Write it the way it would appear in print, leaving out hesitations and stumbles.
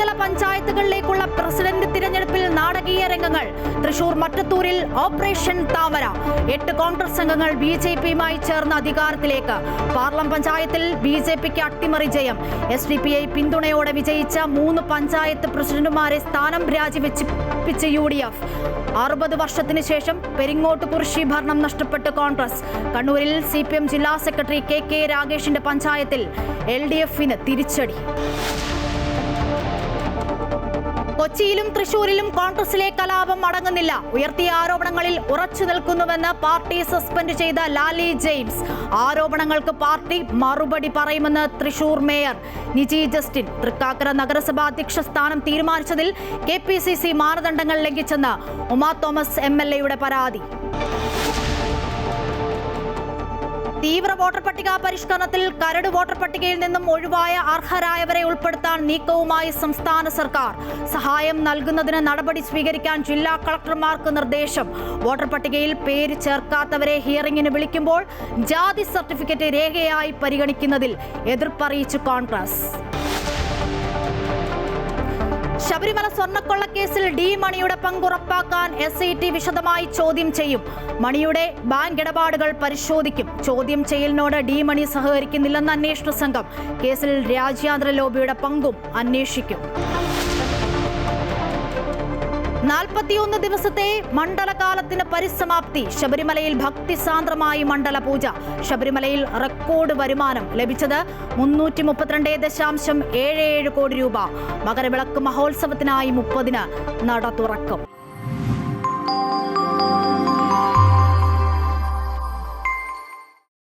ത്രിതല പഞ്ചായത്തുകളിലേക്കുള്ള പ്രസിഡന്റ് തിരഞ്ഞെടുപ്പിൽ നാടകീയ രംഗങ്ങൾ. തൃശൂർ മറ്റത്തൂരിൽ ഓപ്പറേഷൻ താമര. 8 കോൺഗ്രസ് അംഗങ്ങൾ BJPയുമായി ചേർന്ന് അധികാരത്തിലേക്ക്. പാർലം പഞ്ചായത്തിൽ BJPക്ക് അട്ടിമറി ജയം. SDPI പിന്തുണയോടെ വിജയിച്ച 3 പഞ്ചായത്ത് പ്രസിഡന്റുമാരെ സ്ഥാനം രാജിവെച്ചിപ്പിച്ച UDF. 60 വർഷത്തിന് ശേഷം പെരിങ്ങോട്ടുകുറിശി ഭരണം നഷ്ടപ്പെട്ട് കോൺഗ്രസ്. കണ്ണൂരിൽ CPM ജില്ലാ സെക്രട്ടറി KK രാഗേഷിന്റെ പഞ്ചായത്തിൽ LDFന് തിരിച്ചടി. കൊച്ചിയിലും തൃശൂരിലും കോൺഗ്രസിലെ കലാപം അടങ്ങുന്നില്ല. ഉയർത്തിയ ആരോപണങ്ങളിൽ ഉറച്ചു നിൽക്കുന്നുവെന്ന് പാർട്ടി സസ്പെൻഡ് ചെയ്ത ലാലി ജെയിംസ്. ആരോപണങ്ങൾക്ക് പാർട്ടി മറുപടി പറയുമെന്ന് തൃശൂർ മേയർ നിജി ജസ്റ്റിൻ. തൃക്കാക്കര നഗരസഭാ അധ്യക്ഷ സ്ഥാനം തീരുമാനിച്ചതിൽ KPCC മാനദണ്ഡങ്ങൾ ലംഘിച്ചെന്ന് ഉമാ തോമസ് MLAയുടെ പരാതി. തീവ്ര വോട്ടർ പട്ടിക പരിഷ്കരണത്തിൽ കരട് വോട്ടർ പട്ടികയിൽ നിന്നും ഒഴിവായ അർഹരായവരെ ഉൾപ്പെടുത്താൻ നീക്കവുമായി സംസ്ഥാന സർക്കാർ. സഹായം നൽകുന്നതിന് നടപടി സ്വീകരിക്കാൻ ജില്ലാ കളക്ടർമാർക്ക് നിർദ്ദേശം. വോട്ടർ പട്ടികയിൽ പേര് ചേർക്കാത്തവരെ ഹിയറിംഗിന് വിളിക്കുമ്പോൾ ജാതി സർട്ടിഫിക്കറ്റ് രേഖയായി പരിഗണിക്കുന്നതിൽ എതിർപ്പറിയിച്ചു കോൺഗ്രസ്. ശബരിമല സ്വർണ്ണക്കൊള്ളക്കേസിൽ D മണിയുടെ പങ്കുറപ്പാക്കാൻ SIT വിശദമായി ചോദ്യം ചെയ്യും. മണിയുടെ ബാങ്ക് ഇടപാടുകൾ പരിശോധിക്കും. ചോദ്യം ചെയ്യലിനോട് D മണി സഹകരിക്കുന്നില്ലെന്ന് അന്വേഷണ സംഘം. കേസിൽ രാജ്യാന്തര ലോബിയുടെ പങ്കും അന്വേഷിക്കും. 41 ദിവസത്തെ മണ്ഡലകാലത്തിന് പരിസമാപ്തി. ശബരിമലയിൽ ഭക്തിസാന്ദ്രമായി മണ്ഡല പൂജ. ശബരിമലയിൽ റെക്കോർഡ് വരുമാനം ലഭിച്ചത് 332.77 കോടി രൂപ. മകരവിളക്ക് മഹോത്സവത്തിനായി 30-ന് നട തുറക്കും.